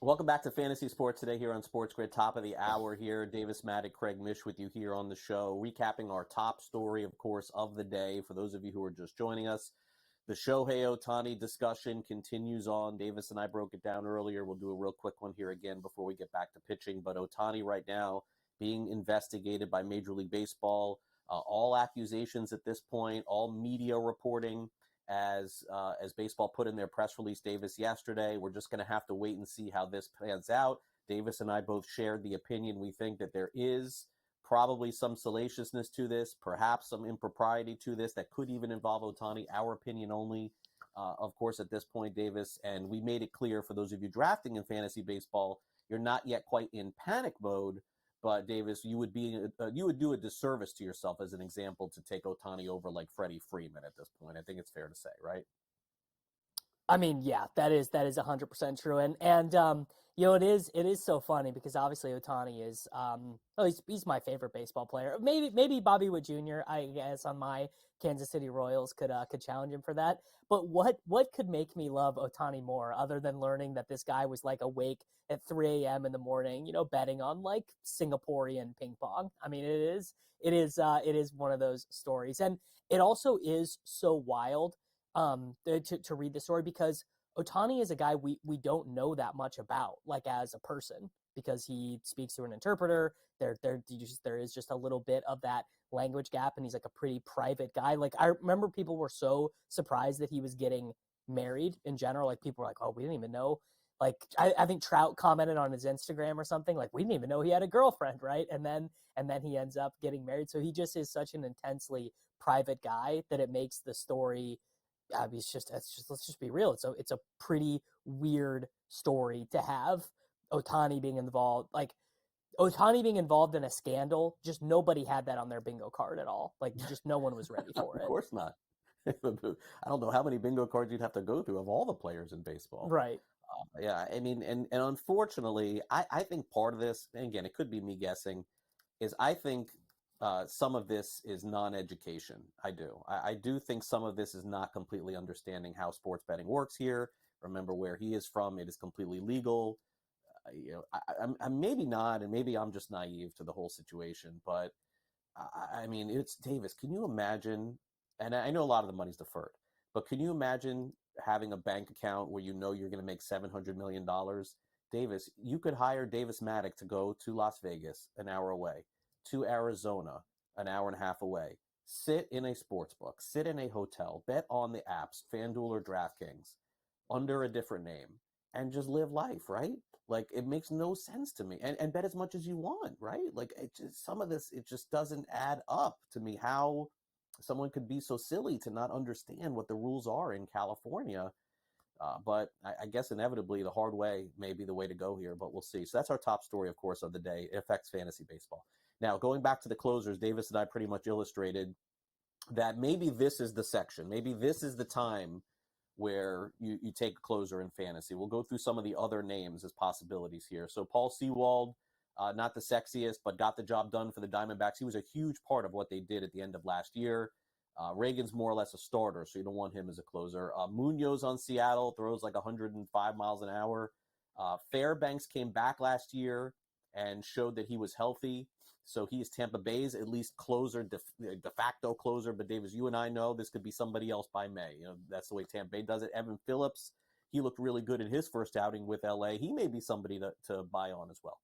Welcome back to Fantasy Sports today here on SportsGrid. Top of the hour here. Davis Maddock, Craig Mish with you here on the show, recapping our top story, of course, of the day. For those of you who are just joining us, the Shohei Ohtani discussion continues on. Davis and I broke it down earlier. We'll do a real quick one here again before we get back to pitching. But Ohtani right now being investigated by Major League Baseball. All accusations at this point, all media reporting, as baseball put in their press release, Davis, yesterday. We're just going to have to wait and see how this pans out. Davis and I both shared the opinion. We think that there is probably some salaciousness to this, perhaps some impropriety to this that could even involve Ohtani. Our opinion only, of course, at this point, Davis. And we made it clear for those of you drafting in fantasy baseball, you're not yet quite in panic mode. But Davis, you would do a disservice to yourself as an example to take Ohtani over like Freddie Freeman at this point. I think it's fair to say, right? I mean, yeah, that is 100% true, and it is so funny because obviously Ohtani is he's my favorite baseball player. Maybe Bobby Witt Jr. I guess on my Kansas City Royals could challenge him for that. But what could make me love Ohtani more other than learning that this guy was like awake at 3 a.m. in the morning, betting on like Singaporean ping pong. I mean, it is one of those stories, and it also is so wild. To read the story because Ohtani is a guy we don't know that much about, like as a person, because he speaks through an interpreter. There is just a little bit of that language gap, and he's like a pretty private guy. Like I remember people were so surprised that he was getting married in general. Like people were like, "Oh, we didn't even know." Like I think Trout commented on his Instagram or something like, "We didn't even know he had a girlfriend," right? And then he ends up getting married. So he just is such an intensely private guy that it makes the story. I mean, let's just be real. It's a pretty weird story to have Ohtani being involved. Like Ohtani being involved in a scandal, just nobody had that on their bingo card at all. Like just no one was ready for it. Of course not. I don't know how many bingo cards you'd have to go through of all the players in baseball. Right. Yeah, I mean, and unfortunately, I think part of this, and again, it could be me guessing, is I think some of this is non-education. I do. I do think some of this is not completely understanding how sports betting works here. Remember where he is from; it is completely legal. I'm maybe not, and maybe I'm just naive to the whole situation. But I mean, it's Davis. Can you imagine? And I know a lot of the money's deferred, but can you imagine having a bank account where you know you're going to make $700 million? Davis, you could hire Davis Maddock to go to Las Vegas, an hour away, to Arizona, an hour and a half away, sit in a sports book, sit in a hotel, bet on the apps, FanDuel or DraftKings, under a different name, and just live life, right? Like, it makes no sense to me. And bet as much as you want, right? Like, some of this, it just doesn't add up to me how someone could be so silly to not understand what the rules are in California. But I guess inevitably the hard way may be the way to go here, but we'll see. So that's our top story, of course, of the day. It affects fantasy baseball. Now, going back to the closers, Davis and I pretty much illustrated that maybe this is the section. Maybe this is the time where you take a closer in fantasy. We'll go through some of the other names as possibilities here. So Paul Sewald, not the sexiest, but got the job done for the Diamondbacks. He was a huge part of what they did at the end of last year. Reagan's more or less a starter, so you don't want him as a closer. Munoz on Seattle throws like 105 miles an hour. Fairbanks came back last year and showed that he was healthy. So he is Tampa Bay's at least closer, de facto closer. But Davis, you and I know this could be somebody else by May. That's the way Tampa Bay does it. Evan Phillips, he looked really good in his first outing with LA. He may be somebody to buy on as well.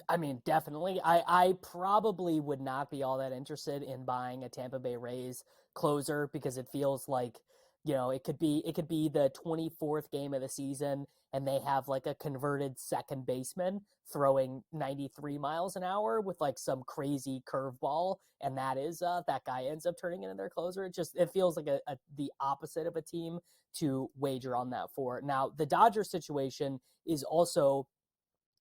I mean, definitely. I probably would not be all that interested in buying a Tampa Bay Rays closer because it feels like, it could be the 24th game of the season and they have like a converted second baseman throwing 93 miles an hour with like some crazy curveball, and that guy ends up turning into their closer. It feels like the opposite of a team to wager on that for. Now, the Dodgers situation is also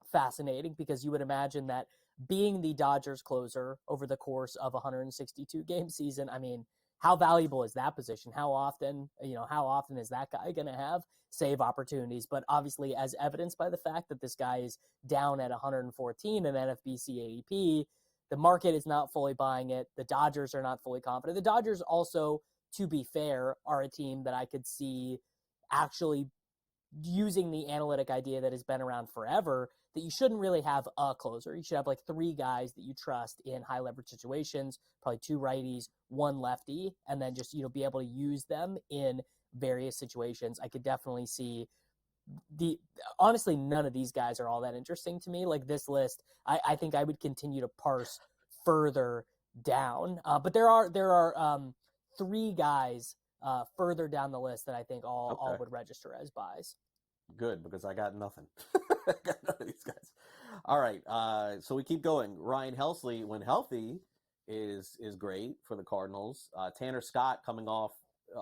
fascinating because you would imagine that being the Dodgers closer over the course of a 162 game season, I mean, how valuable is that position? How often is that guy going to have save opportunities? But obviously, as evidenced by the fact that this guy is down at 114 in NFBC ADP, the market is not fully buying it. The Dodgers are not fully confident. The Dodgers also, to be fair, are a team that I could see actually using the analytic idea that has been around forever, that you shouldn't really have a closer. You should have like 3 guys that you trust in high leverage situations, probably 2 righties, 1 lefty, and then just, be able to use them in various situations. I could definitely see honestly, none of these guys are all that interesting to me. Like this list, I think I would continue to parse further down. But there are 3 guys further down the list that I think all would register as buys. Good, because I got nothing. I got none of these guys. All right, so we keep going. Ryan Helsley, when healthy, is great for the Cardinals. Tanner Scott coming off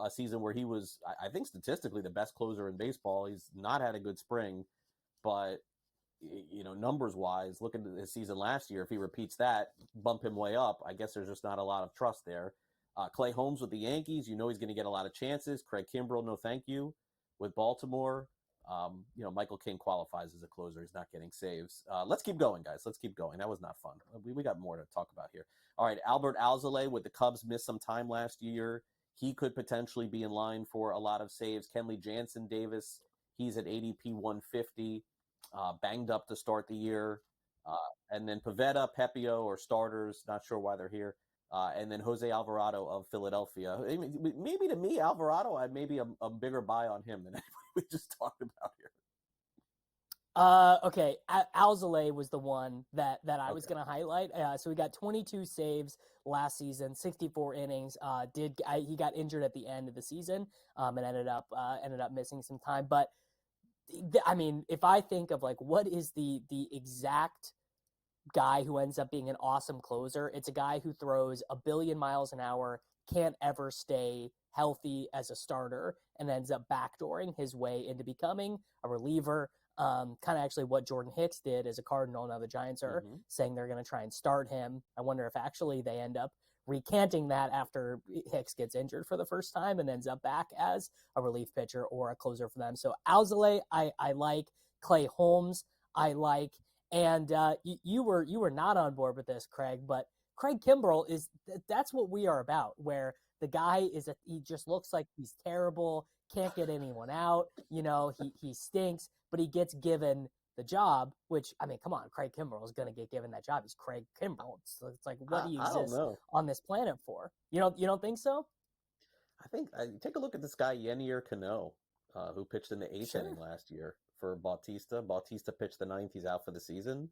a season where he was, I think, statistically the best closer in baseball. He's not had a good spring, but numbers wise, look at his season last year. If he repeats that, bump him way up. I guess there's just not a lot of trust there. Clay Holmes with the Yankees, he's going to get a lot of chances. Craig Kimbrell, no thank you, with Baltimore. Michael King qualifies as a closer. He's not getting saves. Let's keep going, guys. Let's keep going. That was not fun. We got more to talk about here. All right, Albert Alzolay with the Cubs missed some time last year. He could potentially be in line for a lot of saves. Kenley Jansen Davis, he's at ADP 150, banged up to start the year. And then Pivetta, Pepio, or starters, not sure why they're here. And then Jose Alvarado of Philadelphia. Maybe to me, Alvarado, I maybe a bigger buy on him than anybody we just talked about here. Okay, Alzolay was the one that I was going to highlight. So he got 22 saves last season, 64 innings. He got injured at the end of the season and ended up missing some time. But if I think of like what is the exact guy who ends up being an awesome closer, it's a guy who throws 1 billion miles an hour, can't ever stay healthy as a starter, and ends up backdooring his way into becoming a reliever. Kind of actually what Jordan Hicks did as a Cardinal. Now the Giants are saying they're going to try and start him. I wonder if actually they end up recanting that after Hicks gets injured for the first time and ends up back as a relief pitcher or a closer for them. So Alzolay, I like. Clay Holmes, I like. And you were not on board with this, Craig, but Craig Kimbrell that's what we are about, where the guy he just looks like he's terrible, can't get anyone out, he stinks, but he gets given the job, which, come on, Craig Kimbrell is going to get given that job. He's Craig Kimbrell. It's like, what do you exist on this planet for? You don't think so? I think take a look at this guy, Yenier Cano, who pitched in the 8th inning last year for Bautista. Bautista pitched the 9th. He's out for the season.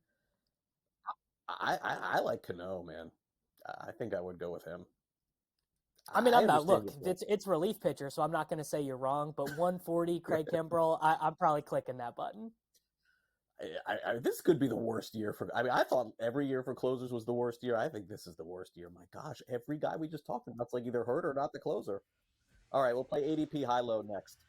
I like Cano, man. I think I would go with him. I'm not. Look, it's relief pitcher, so I'm not going to say you're wrong. But 140, Craig Kimbrell, I'm probably clicking that button. This could be the worst year for. I thought every year for closers was the worst year. I think this is the worst year. My gosh, every guy we just talked about is like either hurt or not the closer. All right, we'll play ADP high-low next.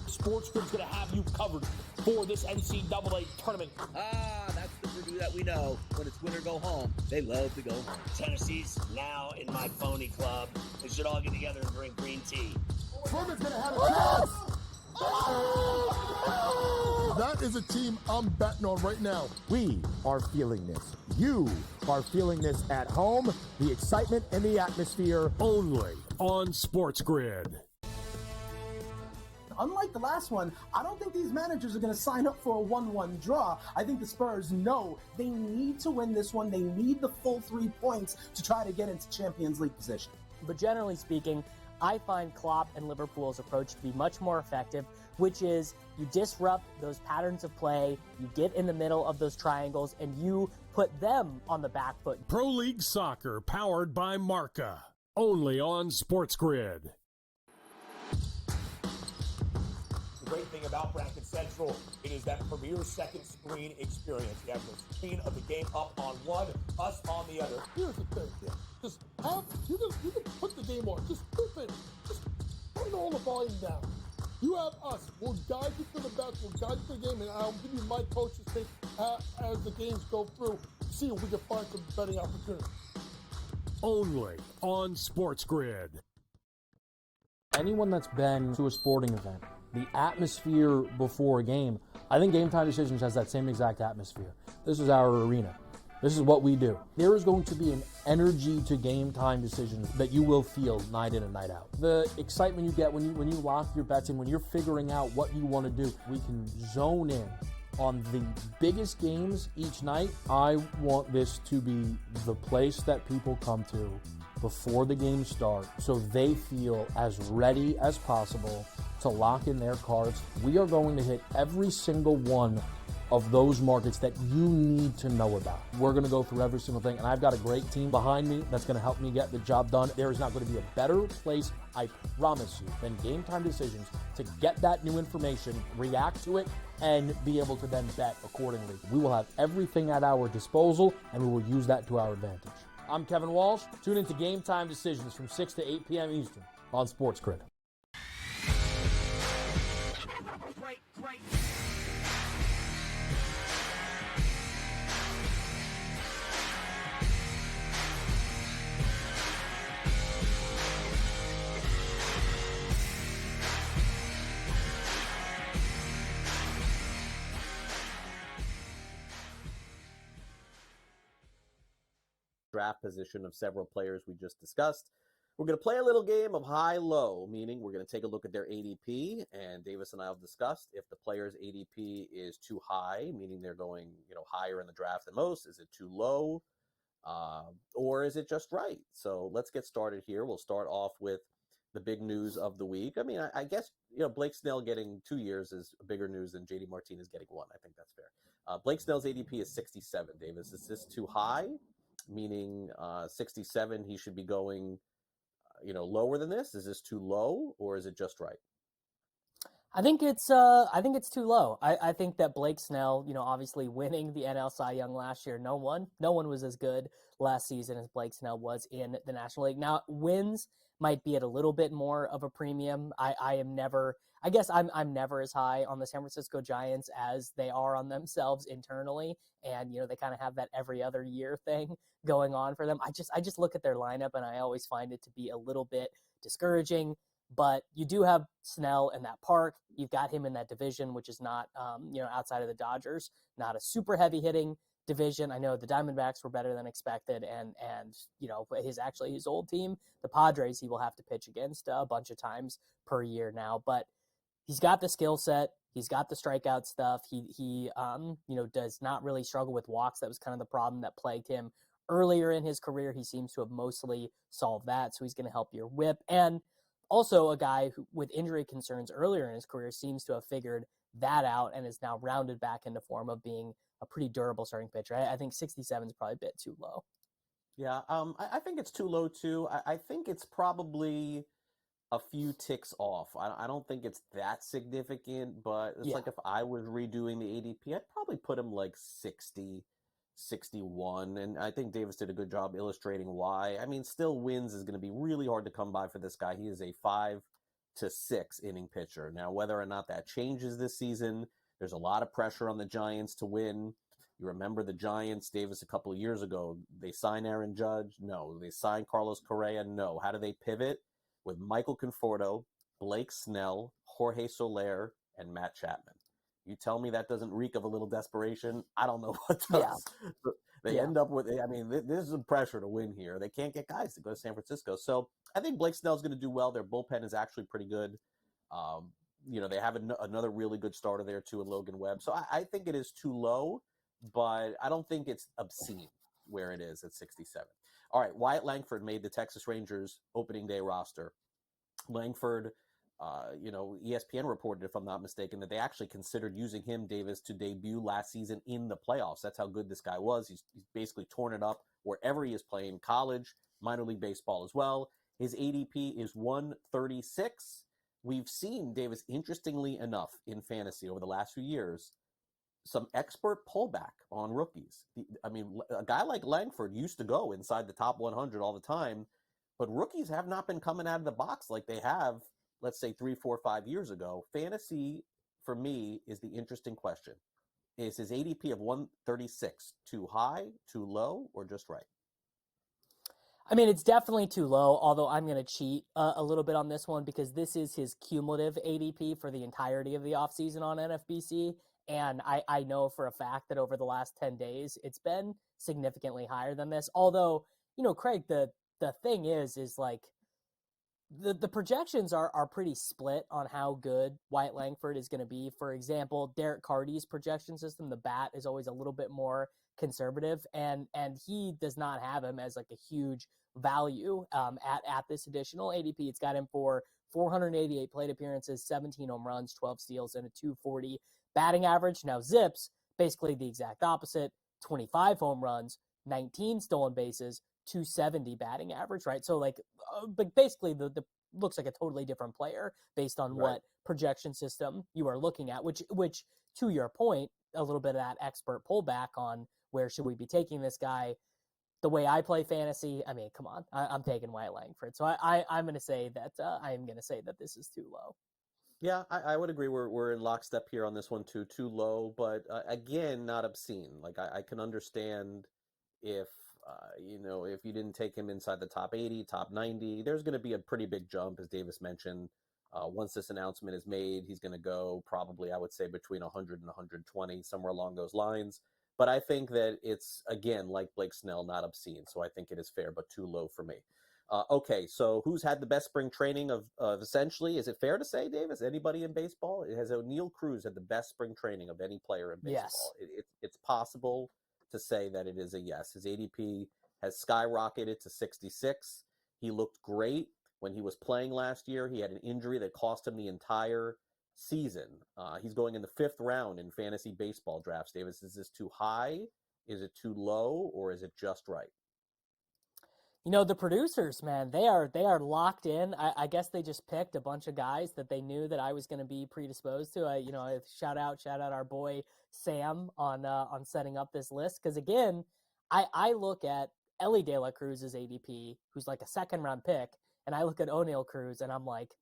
SportsGrid's going to have you covered for this NCAA tournament. That's the Purdue that we know. When it's win or go home, they love to go home. Tennessee's now in my phony club. They should all get together and drink green tea. Furman's going to have a chance. That is a team I'm betting on right now. We are feeling this. You are feeling this at home. The excitement and the atmosphere Only on SportsGrid. Unlike the last one, I don't think these managers are going to sign up for a 1-1 draw. I think the Spurs know they need to win this one. They need the full 3 points to try to get into Champions League position. But generally speaking, I find Klopp and Liverpool's approach to be much more effective, which is you disrupt those patterns of play, you get in the middle of those triangles, and you put them on the back foot. Pro League Soccer, powered by Marca, only on SportsGrid. The great thing about Bracket Central, it is that premier second screen experience. You have the screen of the game up on one, us on the other. Here's the thing, just have you can put the game on. Just keep it. Just turn all the volume down. You have us. We'll guide you to the best. We'll guide you to the game, and I'll give you my coach's take as the games go through. See if we can find some betting opportunities. Only on SportsGrid. Anyone that's been to a sporting event, the atmosphere before a game, I think Game Time Decisions has that same exact atmosphere. This is our arena. This is what we do. There is going to be an energy to Game Time Decisions that you will feel night in and night out. The excitement you get when you lock your bets in, when you're figuring out what you want to do, we can zone in on the biggest games each night. I want this to be the place that people come to before the games start so they feel as ready as possible to lock in their cards. We are going to hit every single one of those markets that you need to know about. We're going to go through every single thing, and I've got a great team behind me that's going to help me get the job done. There is not going to be a better place, I promise you, than Game Time Decisions to get that new information, react to it, and be able to then bet accordingly. We will have everything at our disposal, and we will use that to our advantage. I'm Kevin Walsh. Tune into Game Time Decisions from 6 to 8 p.m. Eastern on SportsGrid. Draft position of several players we just discussed. We're going to play a little game of high-low, meaning we're going to take a look at their ADP, and Davis and I have discussed if the player's ADP is too high, meaning they're going, higher in the draft than most. Is it too low, or is it just right? So let's get started here. We'll start off with the big news of the week. I mean, I guess Blake Snell getting 2 years is bigger news than JD Martinez getting 1. I think that's fair. Blake Snell's ADP is 67. Davis, is this too high? Meaning 67, he should be going, lower than this? Is this too low, or is it just right? I think it's too low. I think that Blake Snell, obviously winning the NL Cy Young last year, no one was as good last season as Blake Snell was in the National League. Now, wins might be at a little bit more of a premium. I'm never as high on the San Francisco Giants as they are on themselves internally. And, they kind of have that every other year thing going on for them. I just look at their lineup and I always find it to be a little bit discouraging. But you do have Snell in that park. You've got him in that division, which is not, outside of the Dodgers, not a super heavy hitting division. I know the Diamondbacks were better than expected, and his old team, the Padres, he will have to pitch against a bunch of times per year now. But he's got the skill set. He's got the strikeout stuff. He does not really struggle with walks. That was kind of the problem that plagued him earlier in his career. He seems to have mostly solved that, so he's going to help your whip. And also a guy who, with injury concerns earlier in his career, seems to have figured that out and is now rounded back into form of being a pretty durable starting pitcher. I think 67 is probably a bit too low. Yeah, I think it's too low too. I think it's probably a few ticks off. I don't think it's that significant, but it's like if I was redoing the ADP, I'd probably put him like 60, 61. And I think Davis did a good job illustrating why. I mean, still wins is going to be really hard to come by for this guy. He is a 5 to 6 inning pitcher. Now, whether or not that changes this season, there's a lot of pressure on the Giants to win. You remember the Giants, Davis, a couple of years ago, they signed Aaron Judge? No. They signed Carlos Correa? No. How do they pivot? With Michael Conforto, Blake Snell, Jorge Soler, and Matt Chapman. You tell me that doesn't reek of a little desperation, I don't know what does. Yeah. They end up with, there's some pressure to win here. They can't get guys to go to San Francisco. So I think Blake Snell's going to do well. Their bullpen is actually pretty good. They have another really good starter there, too, in Logan Webb. So I think it is too low, but I don't think it's obscene where it is at 67. All right, Wyatt Langford made the Texas Rangers opening day roster. Langford, ESPN reported, if I'm not mistaken, that they actually considered using him, Davis, to debut last season in the playoffs. That's how good this guy was. He's basically torn it up wherever he is playing, college, minor league baseball as well. His ADP is 136. We've seen, Davis, interestingly enough, in fantasy over the last few years, some expert pullback on rookies. A guy like Langford used to go inside the top 100 all the time, but rookies have not been coming out of the box like they have, let's say, 3, 4, 5 years ago. Fantasy, for me, is the interesting question. Is his ADP of 136 too high, too low, or just right? I mean, it's definitely too low, although I'm going to cheat a little bit on this one because this is his cumulative ADP for the entirety of the offseason on NFBC. And I know for a fact that over the last 10 days, it's been significantly higher than this. Although, Craig, the thing is like the projections are pretty split on how good Wyatt Langford is going to be. For example, Derek Carty's projection system, the bat, is always a little bit more conservative, and he does not have him as like a huge value at this additional ADP. It's got him for 488 plate appearances, 17 home runs, 12 steals, and a 240 batting average. Now Zips, basically the exact opposite, 25 home runs, 19 stolen bases, 270 batting average, right? So but basically the looks like a totally different player based on what projection system you are looking at, which to your point, a little bit of that expert pullback on where should we be taking this guy. The way I play fantasy, I mean, come on, I'm taking Wyatt Langford. So I'm going to say that this is too low. Yeah, I would agree. We're in lockstep here on this one too. Too low, but again, not obscene. Like I can understand if if you didn't take him inside the top 80, top 90, there's going to be a pretty big jump, as Davis mentioned. Once this announcement is made, he's going to go probably, I would say, between 100 and 120, somewhere along those lines. But I think that it's, again, like Blake Snell, not obscene. So I think it is fair, but too low for me. Okay, so who's had the best spring training of essentially, is it fair to say, Davis, anybody in baseball? It has O'Neal Cruz had the best spring training of any player in baseball. Yes. It's possible to say that it is a yes. His ADP has skyrocketed to 66. He looked great when he was playing last year. He had an injury that cost him the entire season. He's going in the 5th round in fantasy baseball drafts. Davis, is this too high? Is it too low? Or is it just right? The producers, man, they are locked in. I guess they just picked a bunch of guys that they knew that I was going to be predisposed to. Shout out our boy Sam on setting up this list. Because again, I look at Ellie De La Cruz's ADP, who's like a 2nd round pick, and I look at O'Neal Cruz, and I'm like,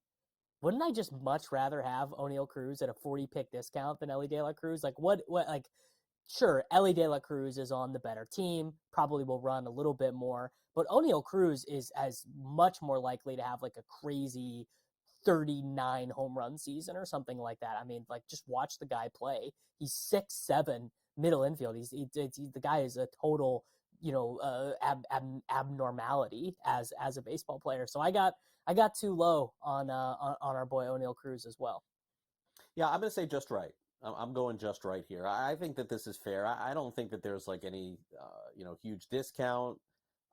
wouldn't I just much rather have O'Neal Cruz at a 40 pick discount than Ellie De La Cruz? Like what like. Sure, Ellie De La Cruz is on the better team, probably will run a little bit more, but O'Neal Cruz is as much more likely to have like a crazy 39 home run season or something like that. I mean, like just watch the guy play. He's 6'7" middle infield. The guy is a total, abnormality as a baseball player. So I got too low on our boy O'Neal Cruz as well. Yeah, I'm going to say just right. I'm going just right here. I think that this is fair. I don't think that there's like any, huge discount.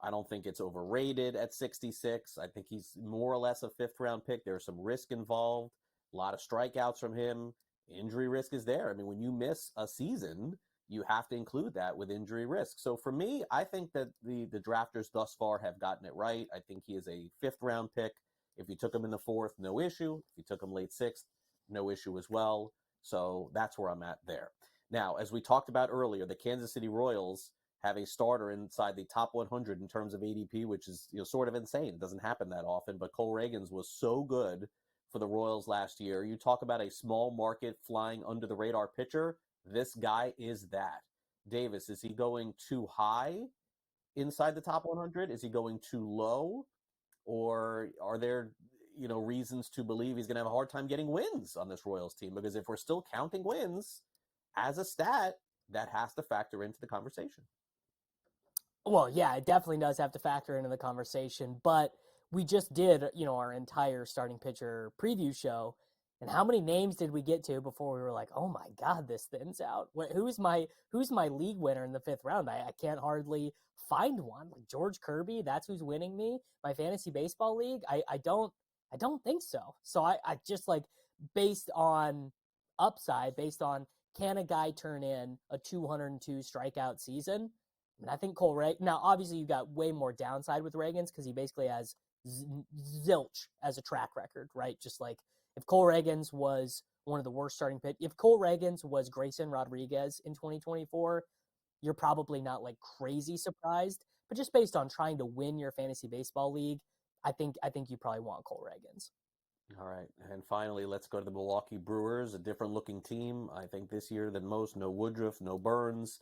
I don't think it's overrated at 66. I think he's more or less a 5th round pick. There's some risk involved, a lot of strikeouts from him. Injury risk is there. I mean, when you miss a season, you have to include that with injury risk. So for me, I think that the drafters thus far have gotten it right. I think he is a 5th round pick. If you took him in the 4th, no issue. If you took him late 6th, no issue as well. So that's where I'm at there. Now, as we talked about earlier, the Kansas City Royals have a starter inside the top 100 in terms of ADP, which is sort of insane. It doesn't happen that often, but Cole Reagans was so good for the Royals last year. You talk about a small market flying under the radar pitcher. This guy is that. Davis, is he going too high inside the top 100? Is he going too low? Or are there reasons to believe he's going to have a hard time getting wins on this Royals team? Because if we're still counting wins as a stat, that has to factor into the conversation. Well, yeah, it definitely does have to factor into the conversation, but we just did, our entire starting pitcher preview show. And how many names did we get to before we were like, oh my God, this thins out? Who's my league winner in the 5th round? I can't hardly find one. Like George Kirby, that's who's winning me, my fantasy baseball league. I don't I don't think so. So I just like, based on upside, based on can a guy turn in a 202 strikeout season? I mean, I think Cole Reagan. Now, obviously, you got way more downside with Reagan's because he basically has zilch as a track record, right? Just like if Cole Reagan's was one of the worst starting pitch, if Cole Reagan's was Grayson Rodriguez in 2024, you're probably not like crazy surprised. But just based on trying to win your fantasy baseball league, I think you probably want Cole Reagan's. All right. And finally, let's go to the Milwaukee Brewers, a different looking team, I think, this year than most. No Woodruff, no Burns.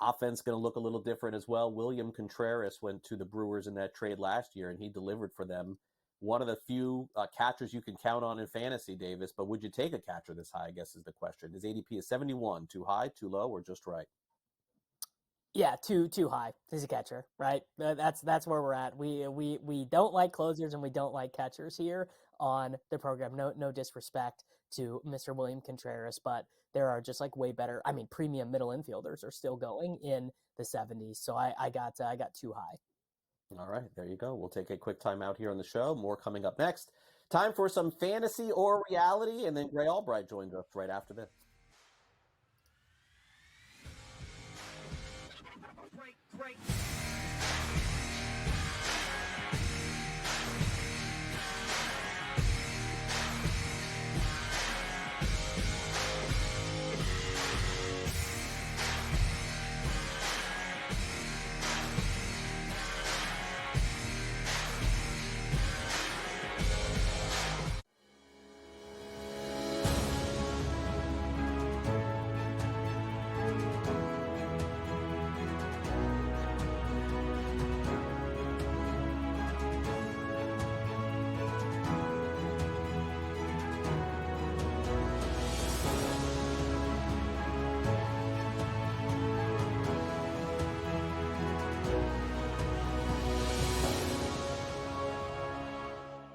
Offense going to look a little different as well. William Contreras went to the Brewers in that trade last year, and he delivered for them. One of the few catchers you can count on in fantasy, Davis, but would you take a catcher this high, I guess is the question. His ADP is 71. Too high, too low, or just right? Yeah, too high. He's a catcher, right? That's where we're at. We don't like closers and we don't like catchers here on the program. No disrespect to Mr. William Contreras, but there are just like way better. I mean, premium middle infielders are still going in the 70s. So I got too high. All right, there you go. We'll take a quick time out here on the show. More coming up next. Time for some fantasy or reality, and then Gray Albright joins us right after this. Great.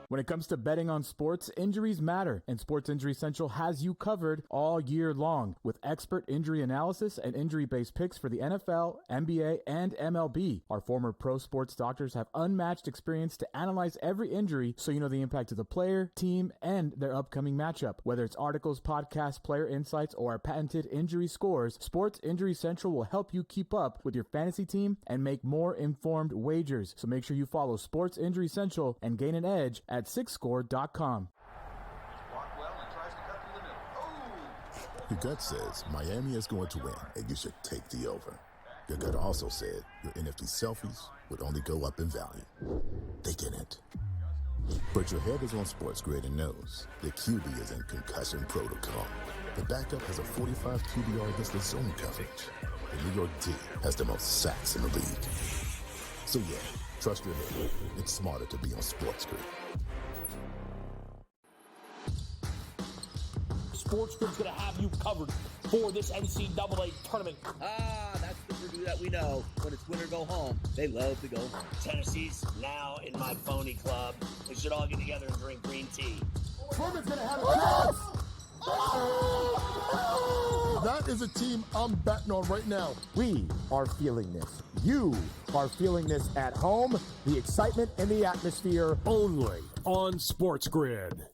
When it comes to betting on sports, injuries matter, and Sports Injury Central has you covered all year long with expert injury analysis and injury-based picks for the NFL, NBA, and MLB. Our former pro sports doctors have unmatched experience to analyze every injury so you know the impact of the player, team, and their upcoming matchup. Whether it's articles, podcasts, player insights, or our patented injury scores, Sports Injury Central will help you keep up with your fantasy team and make more informed wagers. So make sure you follow Sports Injury Central and gain an edge at sixscore.com. Your gut says Miami is going to win, and you should take the over. Your gut also said your NFT selfies would only go up in value. They didn't. But your head is on SportsGrid and knows the QB is in concussion protocol. The backup has a 45 QBR against the zone coverage. The New York D has the most sacks in the league. So yeah, trust your head. It's smarter to be on SportsGrid. SportsGrid's going to have you covered for this NCAA tournament. That's the Purdue that we know. When it's win or go home, they love to go home. Tennessee's now in my phony club. We should all get together and drink green tea. Furman's going to have a chance. That is a team I'm betting on right now. We are feeling this. You are feeling this at home. The excitement in the atmosphere. Only on SportsGrid.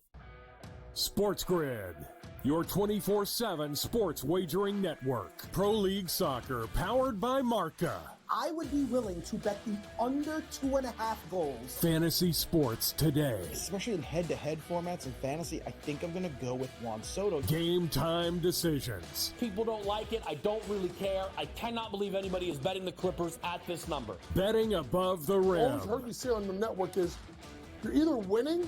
SportsGrid, your 24/7 sports wagering network. Pro League Soccer, powered by Marca. I would be willing to bet the under 2.5 goals. Fantasy sports today. Especially in head-to-head formats in fantasy, I think I'm going to go with Juan Soto. Game time decisions. People don't like it. I don't really care. I cannot believe anybody is betting the Clippers at this number. Betting above the rim. All I've heard you say on the network is you're either winning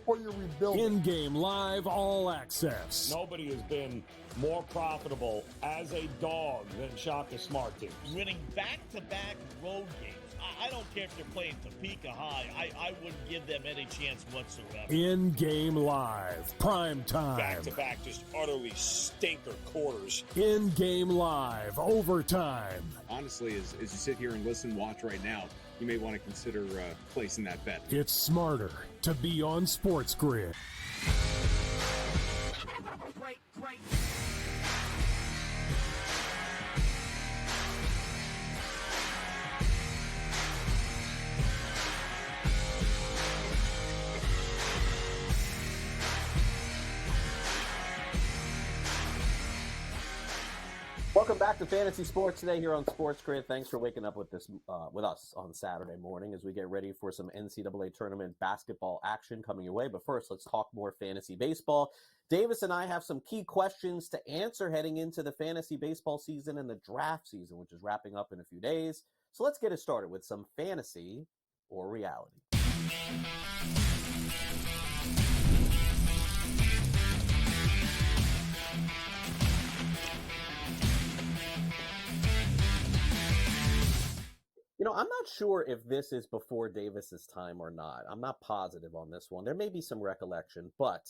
or you're rebuilding. In-game live all access. Nobody has been more profitable as a dog than Shaka Smart teams. Winning back-to-back road games. I don't care if they're playing Topeka High. I wouldn't give them any chance whatsoever. In-game live, prime time. Back-to-back, just utterly stinker quarters. In-game live, overtime. Honestly, as you sit here and listen, watch right now, you may want to consider placing that bet. It's smarter to be on SportsGrid. Great. Welcome back to Fantasy Sports today here on SportsGrid. Thanks for waking up with with us on Saturday morning as we get ready for some NCAA tournament basketball action coming your way. But first, let's talk more fantasy baseball. Davis and I have some key questions to answer heading into the fantasy baseball season and the draft season, which is wrapping up in a few days. So let's get it started with some fantasy or reality. I'm not sure if this is before Davis's time or not. I'm not positive on this one. There may be some recollection, but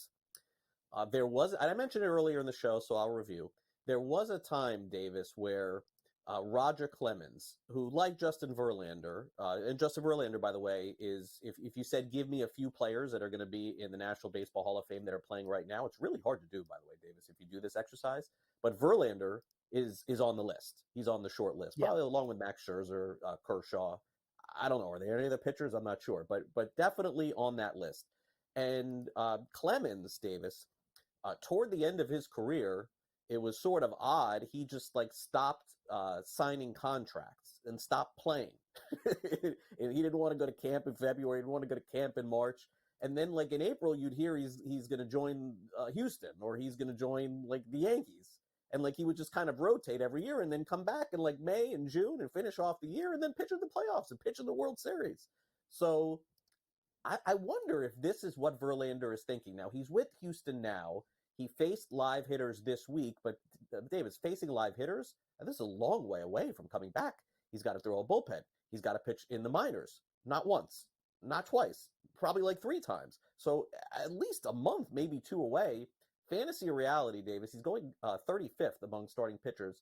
there was, and I mentioned it earlier in the show, so I'll review. There was a time, Davis, where Roger Clemens, who, like Justin Verlander, and Justin Verlander, by the way, is, if you said, give me a few players that are going to be in the National Baseball Hall of Fame that are playing right now, it's really hard to do, by the way, Davis, if you do this exercise. But Verlander is on the list. He's on the short list, probably along with Max Scherzer, Kershaw. I don't know. Are there any other pitchers? I'm not sure, but definitely on that list. And Clemens, Davis, toward the end of his career, it was sort of odd. He just stopped signing contracts and stopped playing. And he didn't want to go to camp in February. He didn't want to go to camp in March. And then in April, you'd hear he's going to join Houston, or he's going to join the Yankees. And he would just kind of rotate every year and then come back in May and June and finish off the year and then pitch in the playoffs and pitch in the World Series. So I wonder if this is what Verlander is thinking. Now, he's with Houston now. He faced live hitters this week, but Davis, facing live hitters, this is a long way away from coming back. He's got to throw a bullpen. He's got to pitch in the minors. Not once, not twice, probably 3 times. So at least a month, maybe 2 away. Fantasy or reality, Davis, he's going 35th among starting pitchers.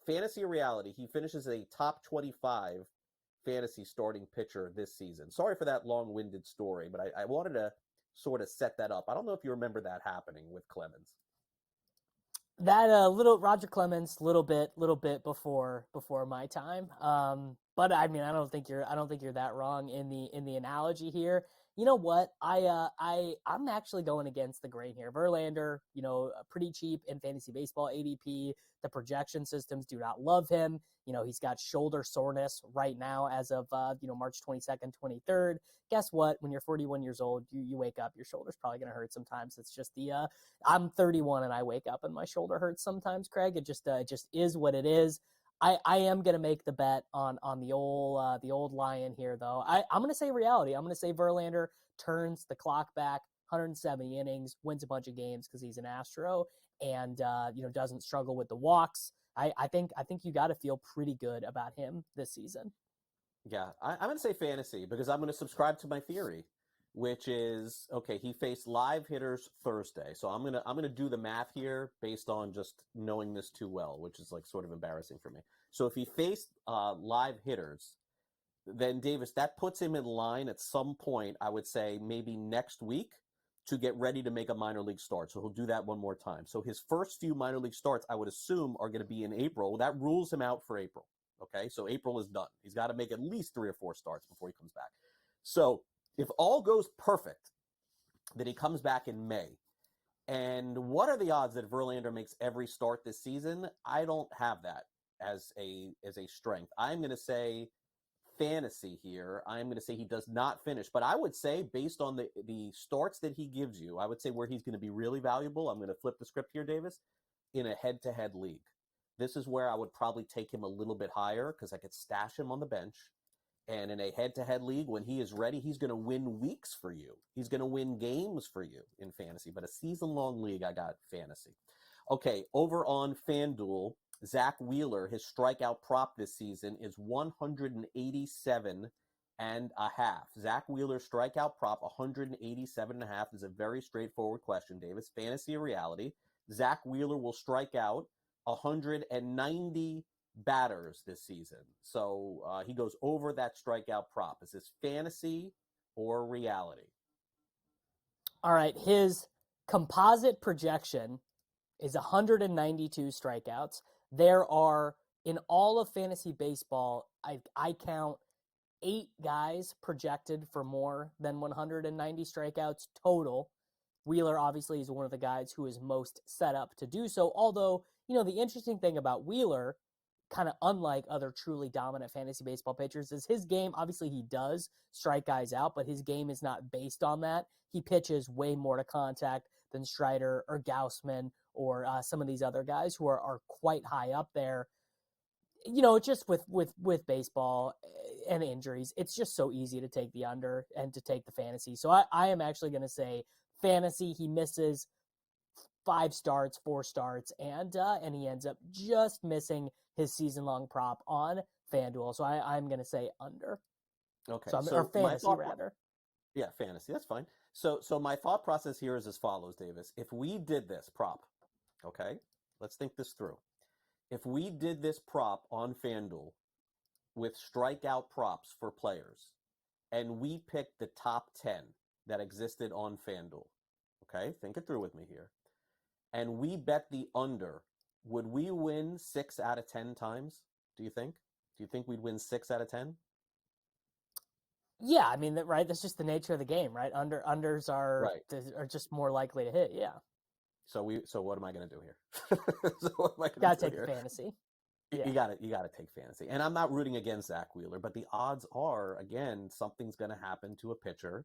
Fantasy or reality, he finishes a top 25 fantasy starting pitcher this season. Sorry for that long-winded story, but I wanted to sort of set that up. I don't know if you remember that happening with Clemens. That little Roger Clemens, little bit before my time. But I mean, I don't think you're that wrong in the analogy here. You know what? I'm actually going against the grain here. Verlander, pretty cheap in fantasy baseball ADP. The projection systems do not love him. He's got shoulder soreness right now as of March 22nd, 23rd. Guess what? When you're 41 years old, you wake up, your shoulder's probably going to hurt sometimes. It's just I'm 31 and I wake up and my shoulder hurts sometimes, Craig. It just is what it is. I am going to make the bet on the old Lion here, though. I'm going to say reality. I'm going to say Verlander turns the clock back, 170 innings, wins a bunch of games because he's an Astro, and doesn't struggle with the walks. I think you got to feel pretty good about him this season. Yeah, I'm going to say fantasy because I'm going to subscribe to my theory, which is, okay, he faced live hitters Thursday. So I'm going to do the math here based on just knowing this too well, which is sort of embarrassing for me. So if he faced live hitters, then Davis, that puts him in line at some point, I would say maybe next week, to get ready to make a minor league start. So he'll do that one more time. So his first few minor league starts, I would assume, are going to be in April. That rules him out for April. Okay, so April is done. He's got to make at least 3 or 4 starts before he comes back. So if all goes perfect, then he comes back in May. And what are the odds that Verlander makes every start this season? I don't have that as a strength. I'm going to say fantasy here. I'm going to say he does not finish. But I would say, based on the starts that he gives you, I would say where he's going to be really valuable, I'm going to flip the script here, Davis, in a head-to-head league. This is where I would probably take him a little bit higher because I could stash him on the bench. And in a head-to-head league, when he is ready, he's going to win weeks for you. He's going to win games for you in fantasy. But a season-long league, I got fantasy. Okay, over on FanDuel, Zach Wheeler, his strikeout prop this season is 187.5. Zach Wheeler's strikeout prop, 187.5, is a very straightforward question, Davis. Fantasy or reality? Zach Wheeler will strike out 190 batters this season. So he goes over that strikeout prop. Is this fantasy or reality? All right. His composite projection is 192 strikeouts. There are, in all of fantasy baseball, I count 8 guys projected for more than 190 strikeouts total. Wheeler obviously is one of the guys who is most set up to do so, although, the interesting thing about Wheeler, kind of unlike other truly dominant fantasy baseball pitchers, is his game, obviously he does strike guys out, but his game is not based on that. He pitches way more to contact than Strider or Gaussman or some of these other guys who are quite high up there. Just with baseball and injuries, it's just so easy to take the under and to take the fantasy. So I am actually going to say fantasy. He misses 4 starts, and he ends up just missing his season-long prop on FanDuel. So I'm going to say under. Okay. Or fantasy, rather. Yeah, fantasy. That's fine. So my thought process here is as follows, Davis. If we did this prop, okay, let's think this through. If we did this prop on FanDuel with strikeout props for players, and we picked the top 10 that existed on FanDuel, okay, think it through with me here, and we bet the under, would we win 6 out of 10 times, do you think? Do you think we'd win 6 out of 10? Yeah, I mean, right? That's just the nature of the game, right? Unders are just more likely to hit, yeah. So what am I going to do here? Gotta take the fantasy. Yeah. You got to take fantasy. And I'm not rooting against Zach Wheeler, but the odds are, again, something's going to happen to a pitcher.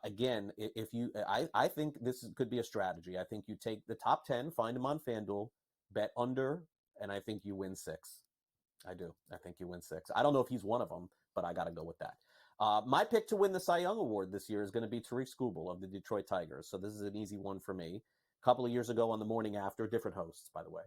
Again, I think this could be a strategy. I think you take the top 10, find them on FanDuel, bet under, and I think you win 6. I do. I think you win 6. I don't know if he's one of them, but I got to go with that. My pick to win the Cy Young Award this year is going to be Tariq Skubal of the Detroit Tigers. So this is an easy one for me. A couple of years ago on the morning after, different hosts, by the way,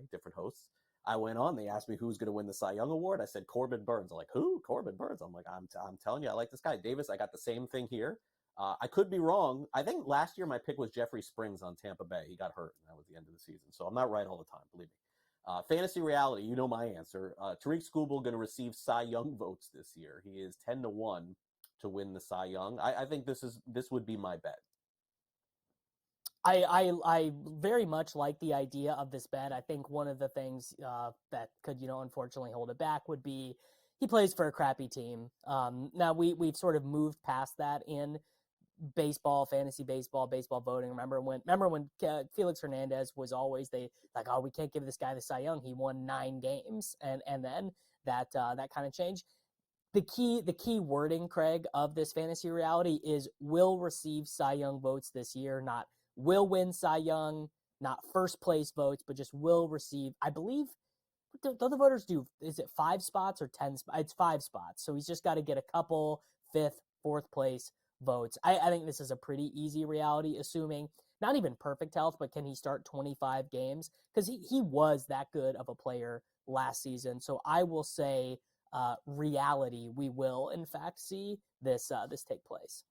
I went on. They asked me who's going to win the Cy Young Award. I said Corbin Burns. I'm like, who? Corbin Burns. I'm like, I'm telling you, I like this guy. Davis, I got the same thing here. I could be wrong. I think last year my pick was Jeffrey Springs on Tampa Bay. He got hurt, and that was the end of the season. So I'm not right all the time, believe me. Fantasy reality, you know my answer. Tariq Skubal going to receive Cy Young votes this year. He is 10-1 to win the Cy Young. I think this would be my bet. I very much like the idea of this bet. I think one of the things that could, unfortunately hold it back would be he plays for a crappy team. Now we've sort of moved past that in baseball, fantasy baseball voting. Remember when Felix Hernandez was always we can't give this guy the Cy Young. He won 9 games, and then that kind of changed. The key wording, Craig, of this fantasy reality is will receive Cy Young votes this year, not will win Cy Young, not first place votes, but just will receive. I believe, don't the voters do, is it 5 spots or 10 spots? It's 5 spots. So he's just got to get a couple 5th, 4th place votes. I think this is a pretty easy reality, assuming not even perfect health, but can he start 25 games? Because he was that good of a player last season. So I will say reality, we will in fact see this take place.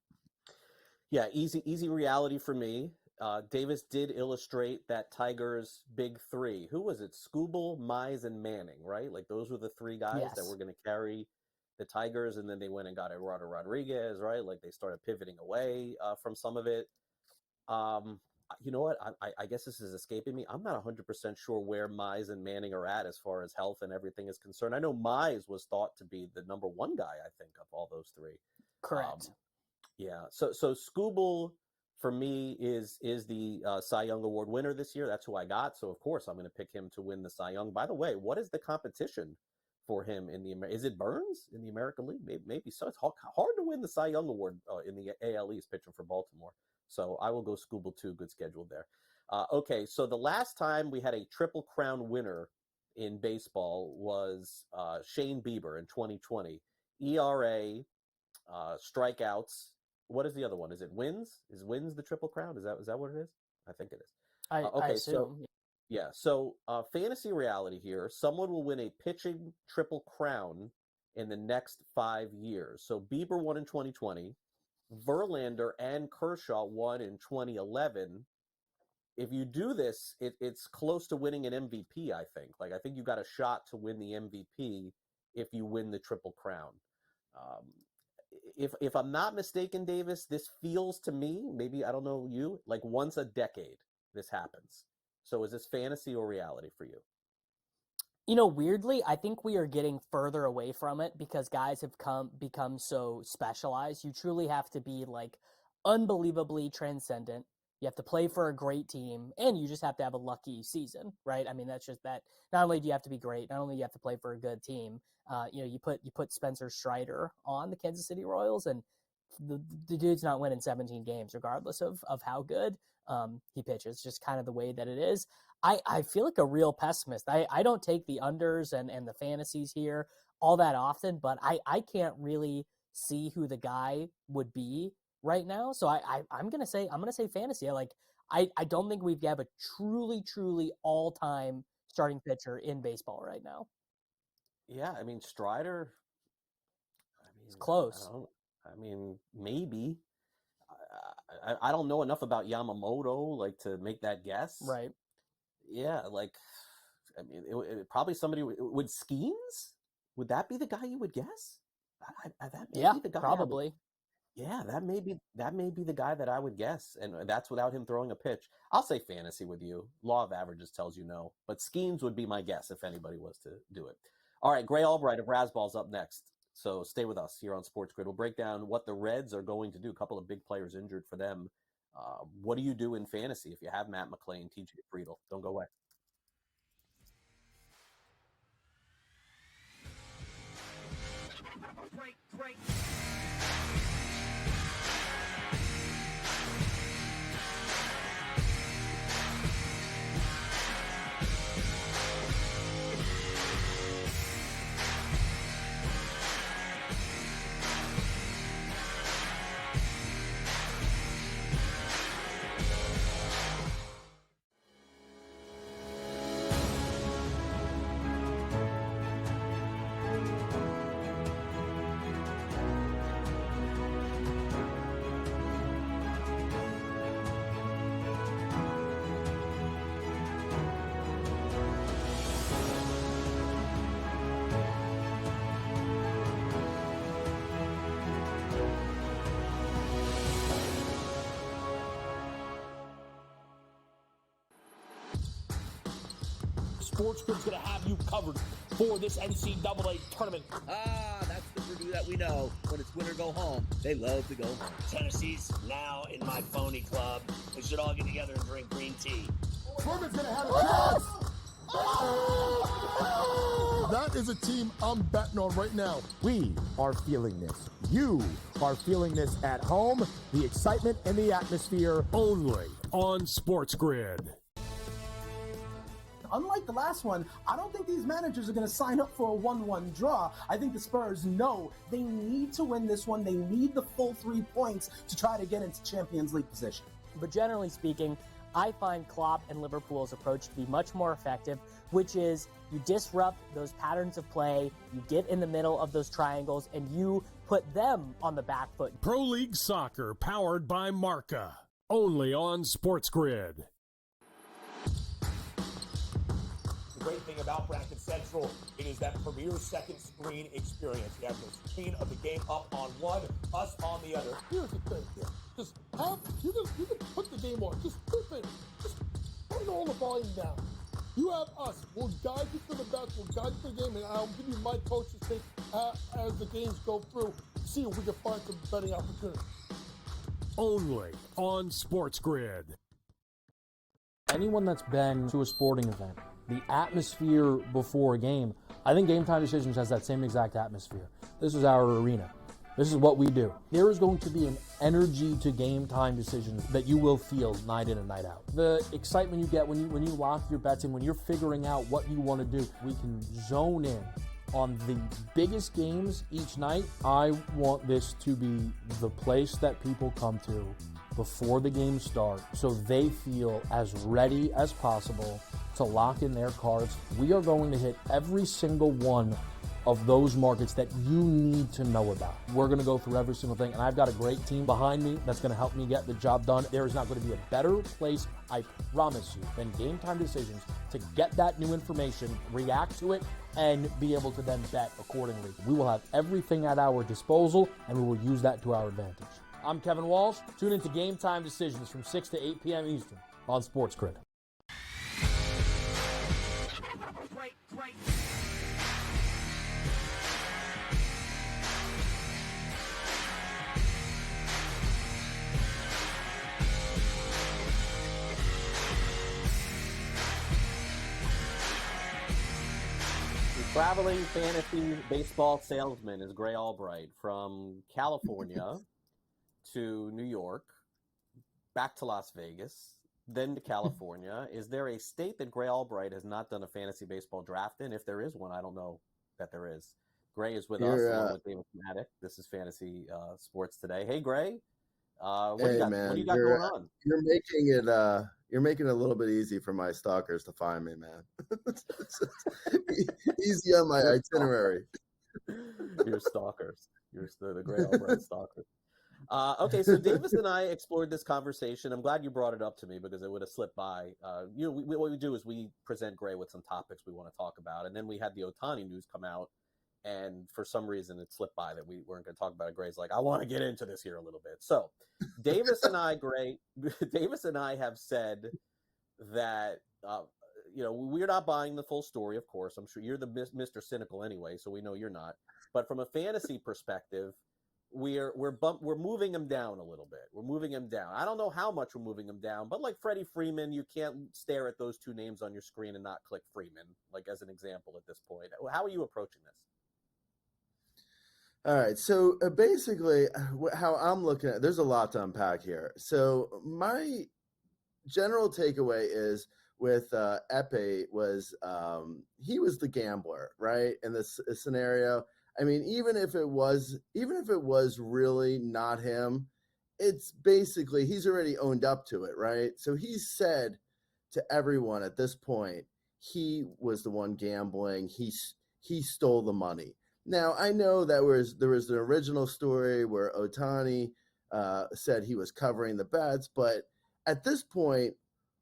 Yeah, easy reality for me. Davis did illustrate that Tigers' big 3. Who was it? Skubal, Mize, and Manning, right? Like those were the 3 guys that were going to carry the Tigers, and then they went and got Eduardo Rodriguez, right? Like they started pivoting away from some of it. You know what? I guess this is escaping me. I'm not 100% sure where Mize and Manning are at as far as health and everything is concerned. I know Mize was thought to be the number 1 guy, I think, of all those 3. Correct. Yeah. So Skubal for me is the Cy Young Award winner this year. That's who I got. So of course I'm going to pick him to win the Cy Young. By the way, what is the competition for him in the is it Burns in the American League? Maybe so. It's hard to win the Cy Young Award in the AL East pitching for Baltimore. So I will go Skubal too. Good schedule there. Okay, so the last time we had a Triple Crown winner in baseball was Shane Bieber in 2020. ERA, strikeouts. What is the other one? Is it wins? Is wins the Triple Crown? Is that what it is? I think it is. I assume. So fantasy reality here. Someone will win a pitching Triple Crown in the next 5 years. So Bieber won in 2020. Verlander and Kershaw won in 2011. If you do this, it's close to winning an MVP, I think. Like, I think you got a shot to win the MVP if you win the Triple Crown. If I'm not mistaken, Davis, this feels to me, maybe, I don't know you, like once a decade this happens. So is this fantasy or reality for you? Weirdly, I think we are getting further away from it because guys have become so specialized. You truly have to be like unbelievably transcendent You have to play for a great team, and you just have to have a lucky season, right? I mean, that's just that. Not only do you have to be great, not only do you have to play for a good team. You put Spencer Strider on the Kansas City Royals, and the dude's not winning 17 games, regardless of how good he pitches. Just kind of the way that it is. I feel like a real pessimist. I don't take the unders and the fantasies here all that often, but I can't really see who the guy would be right now. So I'm gonna say fantasy. I don't think we have a truly all-time starting pitcher in baseball right now. Yeah, I mean Strider. It's close. I mean, maybe. I don't know enough about Yamamoto to make that guess. Right. Yeah, I mean, it probably somebody would Skeens. Would that be the guy you would guess? That may be the guy. Probably. Yeah, that may be the guy that I would guess, and that's without him throwing a pitch. I'll say fantasy with you. Law of averages tells you no, but Skeens would be my guess if anybody was to do it. All right, Gray Albright of Razzball's up next. So stay with us here on Sports Grid. We'll break down what the Reds are going to do. A couple of big players injured for them. What do you do in fantasy if you have Matt McClain, TJ Friedel? Don't go away. Break. SportsGrid's going to have you covered for this NCAA tournament. That's the Purdue that we know. When it's win or go home, they love to go home. Tennessee's now in my phony club. We should all get together and drink green tea. Furman's going to have a chance. That is a team I'm betting on right now. We are feeling this. You are feeling this at home. The excitement and the atmosphere. Only on SportsGrid. Unlike the last one, I don't think these managers are going to sign up for a 1-1 draw. I think the Spurs know they need to win this one. They need the full 3 points to try to get into Champions League position. But generally speaking, I find Klopp and Liverpool's approach to be much more effective, which is you disrupt those patterns of play, you get in the middle of those triangles, and you put them on the back foot. Pro League Soccer, powered by Marca. Only on SportsGrid. The great thing about Bracket Central, it is that premier second screen experience. You have the screen of the game up on one, us on the other. Here's the thing. Just you can put the game on. Just turn all the volume down. You have us. We'll guide you to the best. We'll guide you to the game, and I'll give you my coach's take as the games go through. See if we can find some betting opportunities. Only on SportsGrid. Anyone that's been to a sporting event, the atmosphere before a game, I think Game Time Decisions has that same exact atmosphere. This is our arena. This is what we do. There is going to be an energy to Game Time Decisions that you will feel night in and night out. The excitement you get when you lock your bets in, when you're figuring out what you want to do, we can zone in on the biggest games each night. I want this to be the place that people come to before the games start so they feel as ready as possible to lock in their cards. We are going to hit every single one of those markets that you need to know about. We're going to go through every single thing, and I've got a great team behind me that's going to help me get the job done. There is not going to be a better place, I promise you, than Game Time Decisions to get that new information, react to it, and be able to then bet accordingly. We will have everything at our disposal, and we will use that to our advantage. I'm Kevin Walsh. Tune into Game Time Decisions from 6 to 8 p.m. Eastern on SportsGrid. Break. traveling fantasy baseball salesman is Gray Albright from California to New York, back to Las Vegas, then to California. Is there a state that Gray Albright has not done a fantasy baseball draft in? If there is one, I don't know that there is. Gray is with us along with David Maddock. This is Fantasy Sports Today. Hey, Gray. What do you got going on? You're making it a little bit easy for my stalkers to find me, man. Easy on my itinerary. Your stalkers. You're the Gray Albright stalkers. Okay, so Davis and I explored this conversation. I'm glad you brought it up to me because it would have slipped by. What we do is we present Gray with some topics we want to talk about, and then we had the Ohtani news come out, and for some reason it slipped by that we weren't going to talk about it. Gray's like, I want to get into this here a little bit. So Davis and I, Davis and I have said that we're not buying the full story. Of course, I'm sure you're the Mr. Cynical anyway, so we know you're not. But from a fantasy perspective, we're moving him down a little bit. We're moving him down. I don't know how much we're moving him down, but like Freddie Freeman, you can't stare at those two names on your screen and not click Freeman, like as an example at this point. How are you approaching this? All right. So basically, how I'm looking at there's a lot to unpack here. So my general takeaway is with Epe was he was the gambler, right? In this scenario. I mean, even if it was really not him, it's basically he's already owned up to it, right? So he's said to everyone at this point, he was the one gambling. He stole the money. Now, I know there was an original story where Ohtani said he was covering the bets, but at this point,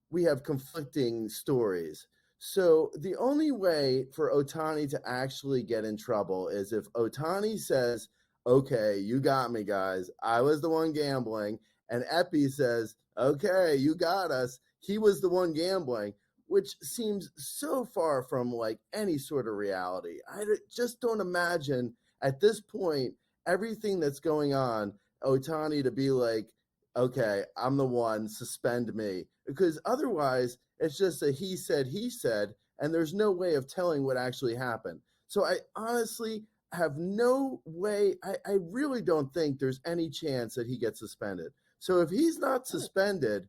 we have conflicting stories. So the only way for Ohtani to actually get in trouble is if Ohtani says, okay, you got me, guys. I was the one gambling. And Epi says, okay, you got us. He was the one gambling, which seems so far from like any sort of reality. I just don't imagine at this point, everything that's going on, Ohtani to be like, okay, I'm the one, suspend me. Because otherwise, it's just a he said, and there's no way of telling what actually happened. So I honestly have no way. I really don't think there's any chance that he gets suspended. So if he's not suspended,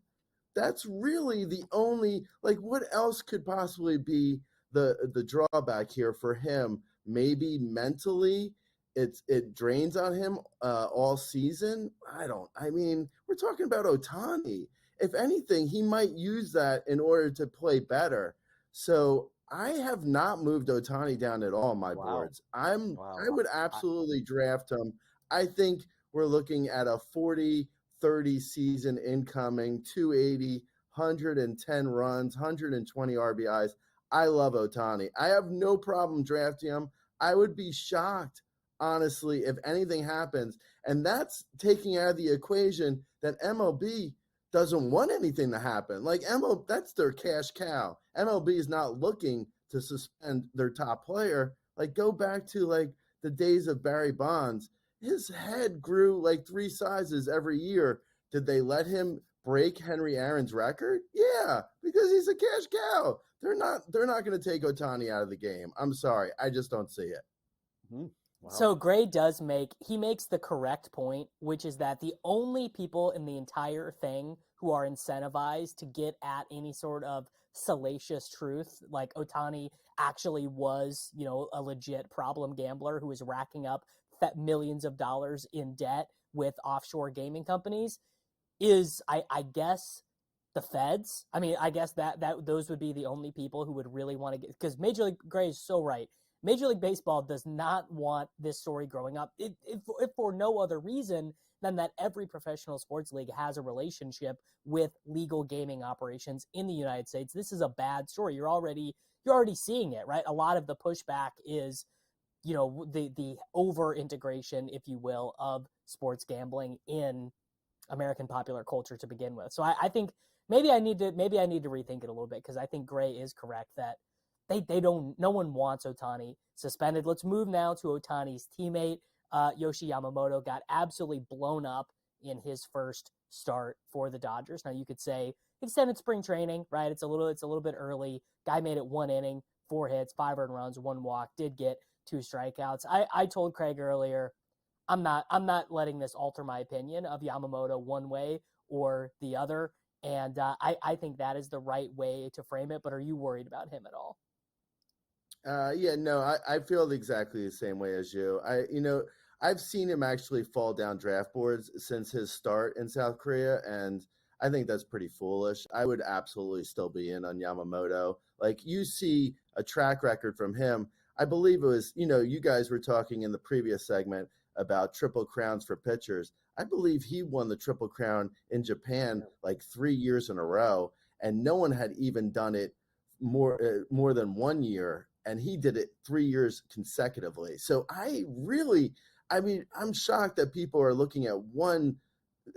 that's really the only, like, what else could possibly be the drawback here for him? Maybe mentally it drains on him all season. I mean, we're talking about Ohtani. If anything, he might use that in order to play better. So I have not moved Ohtani down at all on my boards. I would absolutely draft him. I think we're looking at a 40-30 season incoming, 280, 110 runs, 120 RBIs. I love Ohtani. I have no problem drafting him. I would be shocked, honestly, if anything happens. And that's taking out of the equation that MLB doesn't want anything to happen. Like MLB, that's their cash cow. MLB is not looking to suspend their top player. Like go back to like the days of Barry Bonds. His head grew like 3 sizes every year. Did they let him break Henry Aaron's record? Yeah, because he's a cash cow. They're not going to take Ohtani out of the game. I'm sorry. I just don't see it. Mm-hmm. Wow. So Gray makes the correct point, which is that the only people in the entire thing who are incentivized to get at any sort of salacious truth, like Ohtani actually was, a legit problem gambler who was racking up millions of dollars in debt with offshore gaming companies, is I guess the feds. I mean, I guess that those would be the only people who would really want to get, because Major League, Gray is so right. Major League Baseball does not want this story growing up, if for no other reason than that every professional sports league has a relationship with legal gaming operations in the United States. This is a bad story. You're already seeing it, right? A lot of the pushback is, the over integration, if you will, of sports gambling in American popular culture to begin with. So I think maybe I need to rethink it a little bit, because I think Gray is correct that no one wants Ohtani suspended. Let's move now to Ohtani's teammate. Yoshi Yamamoto got absolutely blown up in his first start for the Dodgers. Now you could say extended spring training, right? It's a little bit early. Guy made it 1 inning, 4 hits, 5 earned runs, 1 walk, did get 2 strikeouts. I told Craig earlier, I'm not letting this alter my opinion of Yamamoto one way or the other. And I think that is the right way to frame it. But are you worried about him at all? Yeah, no, I feel exactly the same way as you. I've seen him actually fall down draft boards since his start in South Korea, and I think that's pretty foolish. I would absolutely still be in on Yamamoto. Like, you see a track record from him. I believe it was, you guys were talking in the previous segment about triple crowns for pitchers. I believe he won the triple crown in Japan like 3 years in a row, and no one had even done it more than 1 year, and he did it 3 years consecutively. So I'm shocked that people are looking at one,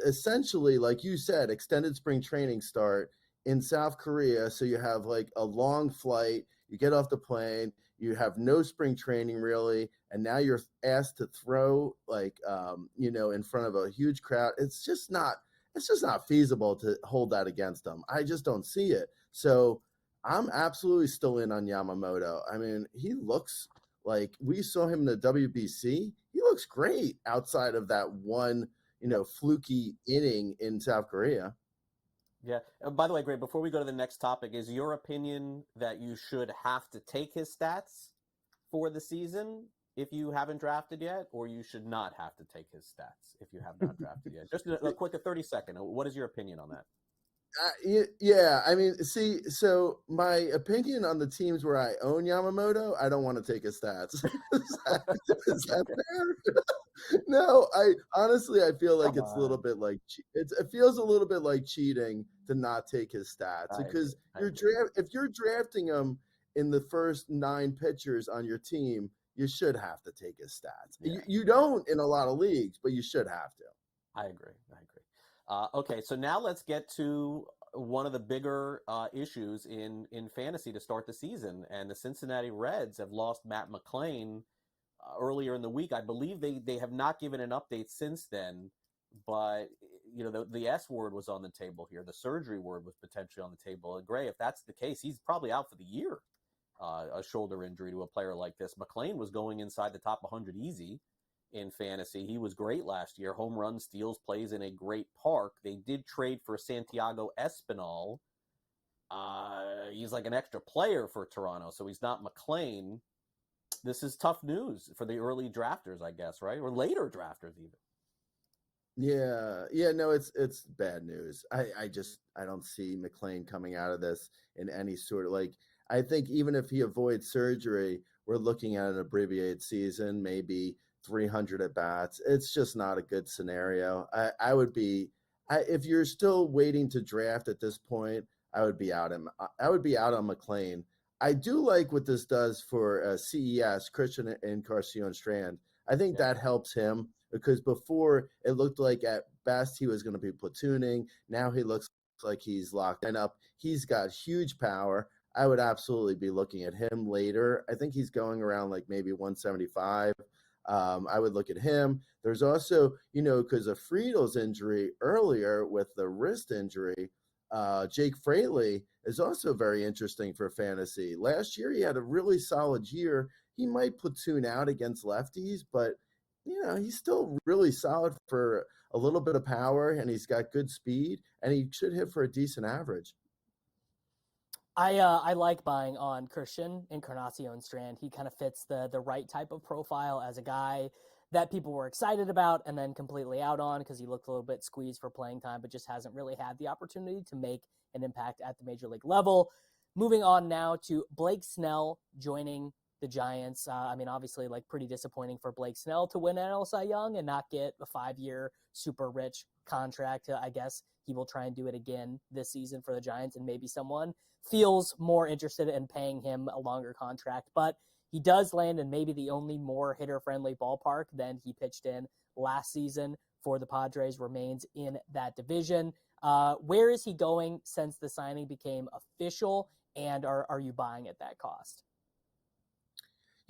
essentially, like you said, extended spring training start in South Korea. So you have like a long flight, you get off the plane, you have no spring training really, and now you're asked to throw in front of a huge crowd. It's just not feasible to hold that against them. I just don't see it. So I'm absolutely still in on Yamamoto. I mean, he looks like, we saw him in the WBC. He looks great outside of that one, fluky inning in South Korea. Yeah. By the way, Greg, before we go to the next topic, is your opinion that you should have to take his stats for the season if you haven't drafted yet, or you should not have to take his stats if you have not drafted yet? Just a quick 30-second. What is your opinion on that? Yeah, I mean, so my opinion on the teams where I own Yamamoto, I don't want to take his stats. Is that fair? No, I feel like it's a little bit like it feels a little bit like cheating to not take his stats, because if you're drafting him in the first 9 pitchers on your team, you should have to take his stats. Yeah. You don't in a lot of leagues, but you should have to. I agree. Okay, so now let's get to one of the bigger issues in fantasy to start the season. And the Cincinnati Reds have lost Matt McClain earlier in the week. I believe they have not given an update since then, but the S word was on the table here. The surgery word was potentially on the table. And Gray, if that's the case, he's probably out for the year. A shoulder injury to a player like this. McClain was going inside the top 100 easy in fantasy. He was great last year. Home run, steals, plays in a great park. They did trade for Santiago Espinal. He's like an extra player for Toronto, so he's not McClain. This is tough news for the early drafters, I guess, right? Or later drafters even. Yeah, no, it's bad news. I don't see McClain coming out of this in any sort of, I think even if he avoids surgery, we're looking at an abbreviated season, maybe 300 at bats. It's just not a good scenario. I would be, if you're still waiting to draft at this point, I would be out on McClain. I do like what this does for CES, Christian Encarnacion Strand. I think that helps him, because before it looked like at best he was going to be platooning. Now he looks like he's locked up. He's got huge power. I would absolutely be looking at him later. I think he's going around like maybe 175. I would look at him. There's also, because of Friedel's injury earlier with the wrist injury, Jake Fraley is also very interesting for fantasy. Last year, he had a really solid year. He might platoon out against lefties, but, he's still really solid for a little bit of power, and he's got good speed, and he should hit for a decent average. I like buying on Christian Encarnacion Strand. He kind of fits the right type of profile as a guy that people were excited about and then completely out on, because he looked a little bit squeezed for playing time, but just hasn't really had the opportunity to make an impact at the major league level. Moving on now to Blake Snell joining the Giants. Obviously, pretty disappointing for Blake Snell to win NL Cy Young and not get a 5-year super rich contract. I guess he will try and do it again this season for the Giants, and maybe someone feels more interested in paying him a longer contract. But he does land in maybe the only more hitter-friendly ballpark than he pitched in last season for the Padres, remains in that division. Where is he going since the signing became official, and are you buying at that cost?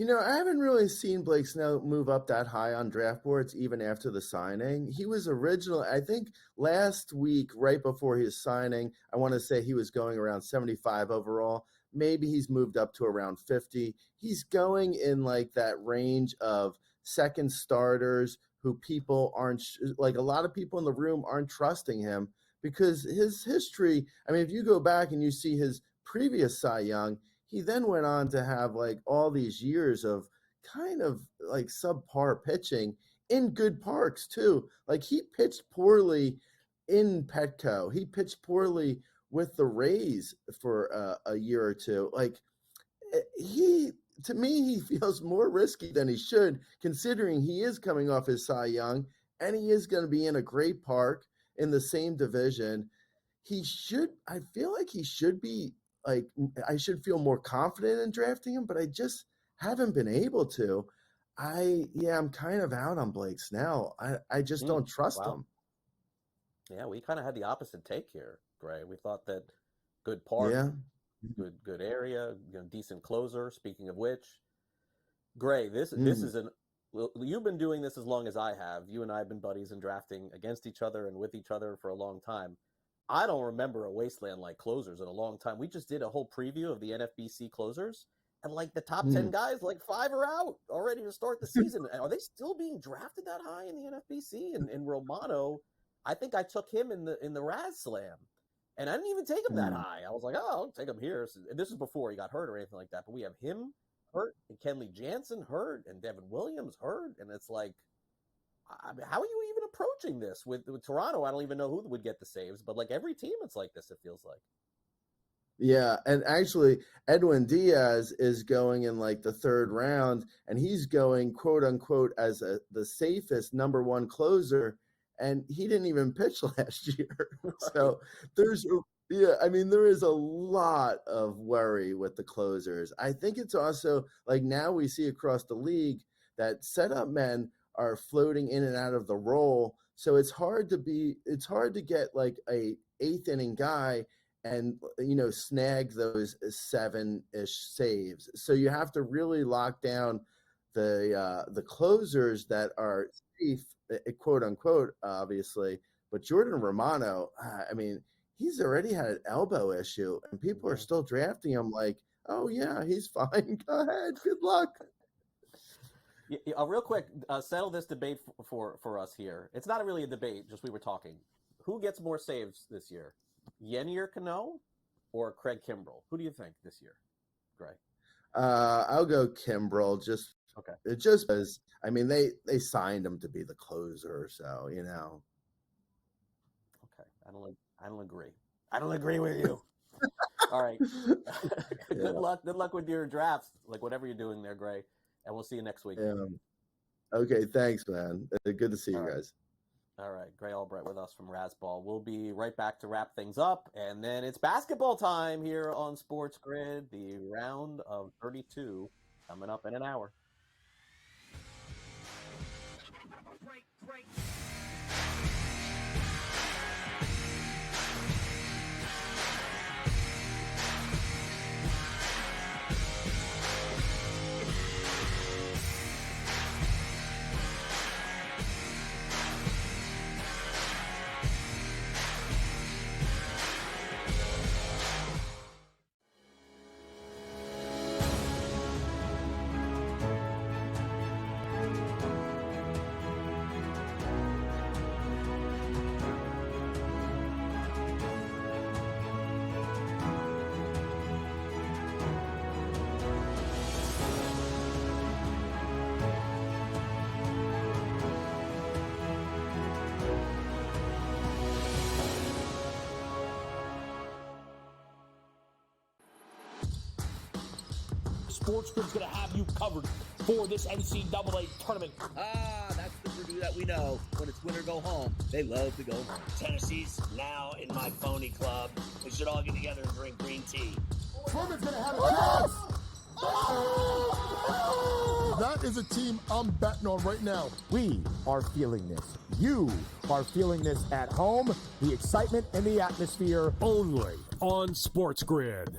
I haven't really seen Blake Snell move up that high on draft boards even after the signing. He was originally, I think last week, right before his signing, I want to say he was going around 75 overall. maybe he's moved up to around 50. He's going in like that range of second starters who people aren't like, a lot of people in the room aren't trusting him because his history. I mean, if you go back and you see his previous Cy Young, he then went on to have like all these years of kind of like subpar pitching in good parks too. Like he pitched poorly in Petco. He pitched poorly with the Rays for a year or two. Like to me, he feels more risky than he should, considering he is coming off his Cy Young and he is going to be in a great park in the same division. I feel like he should be like, I should feel more confident in drafting him, but I just haven't been able to. I'm kind of out on Blake Snell. I just don't trust him. Yeah, we kind of had the opposite take here, Gray. We thought that good park, good area, decent closer. Speaking of which, Gray, this is you've been doing this as long as I have. You and I have been buddies in drafting against each other and with each other for a long time. I don't remember a wasteland like closers in a long time. We just did a whole preview of the NFBC closers, and like the top 10 guys, like 5 are out already to start the season. Are they still being drafted that high in the NFBC? And Romano, I think I took him in the Raz Slam, and I didn't even take him that high. I was like, I'll take him here. And this is before he got hurt or anything like that. But we have him hurt, and Kenley Jansen hurt, and Devin Williams hurt, and it's like, I mean, how are you even approaching this with Toronto? I don't even know who would get the saves, but like every team, it's like this. It feels like. Yeah, and actually, Edwin Diaz is going in like the 3rd round, and he's going quote unquote as the safest number 1 closer, and he didn't even pitch last year. So there is a lot of worry with the closers. I think it's also like now we see across the league that setup men are floating in and out of the role. So it's hard to get like a 8th inning guy and, snag those 7-ish saves. So you have to really lock down the closers that are safe, quote unquote, obviously. But Jordan Romano, I mean, he's already had an elbow issue and people are still drafting him like, oh yeah, he's fine. Go ahead. Good luck. Real quick, settle this debate for us here. It's not really a debate, just we were talking. Who gets more saves this year? Yennier Cano or Craig Kimbrell? Who do you think this year, Gray? I'll go Kimbrell just because, I mean, they signed him to be the closer, so, Okay, I don't agree. I don't agree with you. All right. Good luck with your drafts, like whatever you're doing there, Gray. And we'll see you next week. Okay, thanks, man. Good to see you guys. All right, Gray Albright with us from Razzball. We'll be right back to wrap things up, and then it's basketball time here on SportsGrid. The round of 32 coming up in an hour. SportsGrid's going to have you covered for this NCAA tournament. That's the Purdue that we know. When it's win or go home, they love to go home. Tennessee's now in my phony club. We should all get together and drink green tea. Furman's going to have a chance. That is a team I'm betting on right now. We are feeling this. You are feeling this at home. The excitement and the atmosphere. Only on SportsGrid.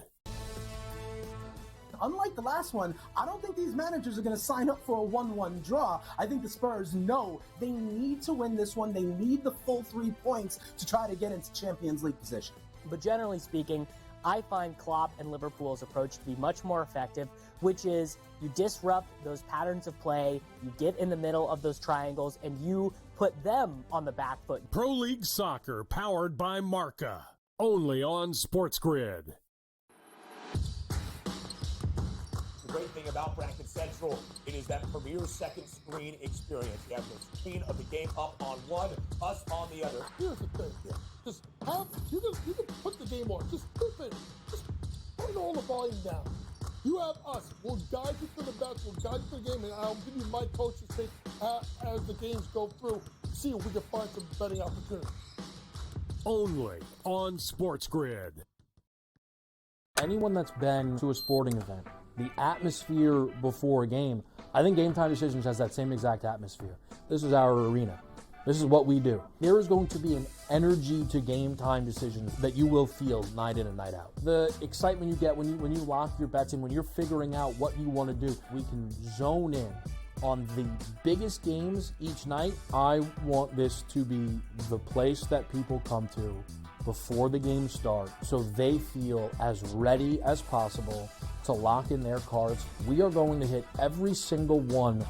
Unlike the last one, I don't think these managers are going to sign up for a 1-1 draw. I think the Spurs know they need to win this one. They need the full 3 points to try to get into Champions League position. But generally speaking, I find Klopp and Liverpool's approach to be much more effective, which is you disrupt those patterns of play, you get in the middle of those triangles, and you put them on the back foot. Pro League Soccer, powered by Marca. Only on SportsGrid. The great thing about Bracket Central, it is that premier second screen experience. You have the screen of the game up on one, us on the other. Here's the thing. Just have you can put the game on. Just flip it. Just turn all the volume down. You have us. We'll guide you to the best. We'll guide you to the game, and I'll give you my coach's take as the games go through. See if we can find some betting opportunities. Only on SportsGrid. Anyone that's been to a sporting event, the atmosphere before a game, I think Game Time Decisions has that same exact atmosphere. This is our arena. This is what we do. There is going to be an energy to Game Time Decisions that you will feel night in and night out. The excitement you get when you lock your bets in, when you're figuring out what you want to do, we can zone in on the biggest games each night. I want this to be the place that people come to before the games start so they feel as ready as possible to lock in their cards. We are going to hit every single one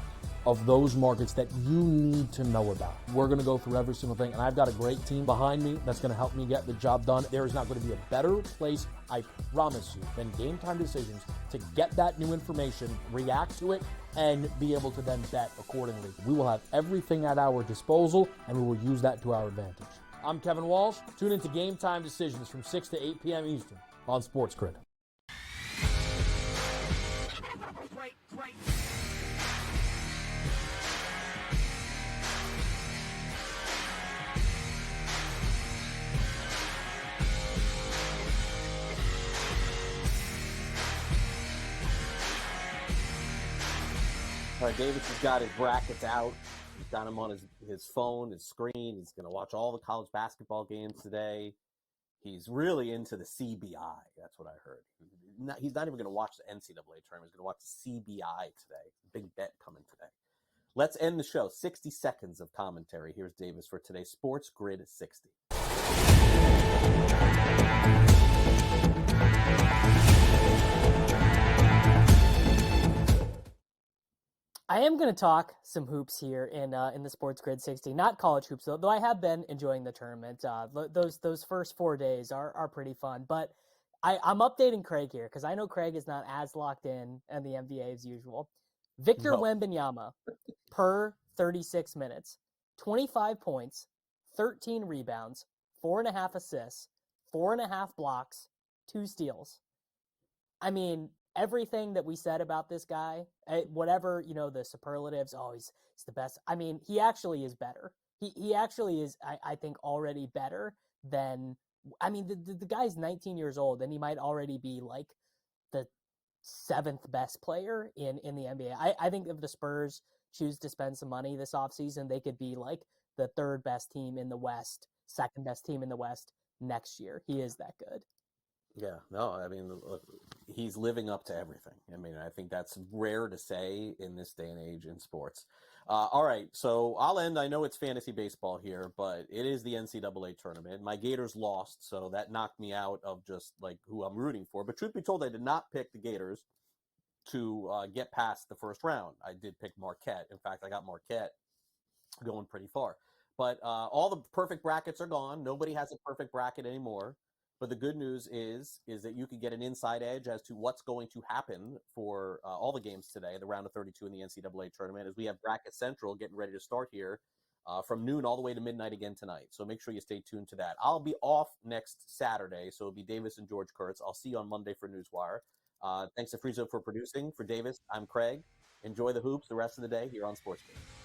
of those markets that you need to know about. We're going to go through every single thing, and I've got a great team behind me that's going to help me get the job done. There is not going to be a better place, I promise you, than Game Time Decisions to get that new information, react to it, and be able to then bet accordingly. We will have everything at our disposal, and we will use that to our advantage. I'm Kevin Walsh. Tune into Game Time Decisions from 6 to 8 p.m. Eastern on SportsGrid. All right, Davis has got his brackets out. He's got him on his phone, his screen. He's going to watch all the college basketball games today. He's really into the CBI. That's what I heard. He's not even going to watch the NCAA tournament. He's going to watch the CBI today. Big bet coming today. Let's end the show. 60 seconds of commentary. Here's Davis for today's Sports Grid 60. I am going to talk some hoops here in the Sports Grid 60. Not college hoops, though I have been enjoying the tournament. Those first 4 days are pretty fun. But I'm updating Craig here because I know Craig is not as locked in the NBA as usual. Victor Wembanyama, per 36 minutes, 25 points, 13 rebounds, 4.5 assists, 4.5 blocks, 2 steals. I mean, everything that we said about this guy, whatever, the superlatives, he's the best. I mean, he actually is better. He actually is, I think, already better than, the guy's 19 years old, and he might already be like the 7th best player in the NBA. I think if the Spurs choose to spend some money this offseason, they could be like the 3rd best team in the West, 2nd best team in the West next year. He is that good. Yeah, no, look, he's living up to everything. I think that's rare to say in this day and age in sports. All right, so I'll end. I know it's fantasy baseball here, but it is the NCAA tournament. My Gators lost, so that knocked me out of just like who I'm rooting for. But truth be told, I did not pick the Gators to get past the first round. I did pick Marquette. In fact, I got Marquette going pretty far. But all the perfect brackets are gone. Nobody has a perfect bracket anymore. But the good news is that you can get an inside edge as to what's going to happen for all the games today, the round of 32 in the NCAA tournament, as we have Bracket Central getting ready to start here from noon all the way to midnight again tonight. So make sure you stay tuned to that. I'll be off next Saturday, so it'll be Davis and George Kurtz. I'll see you on Monday for Newswire. Thanks to Friezo for producing. For Davis, I'm Craig. Enjoy the hoops the rest of the day here on SportsGrid.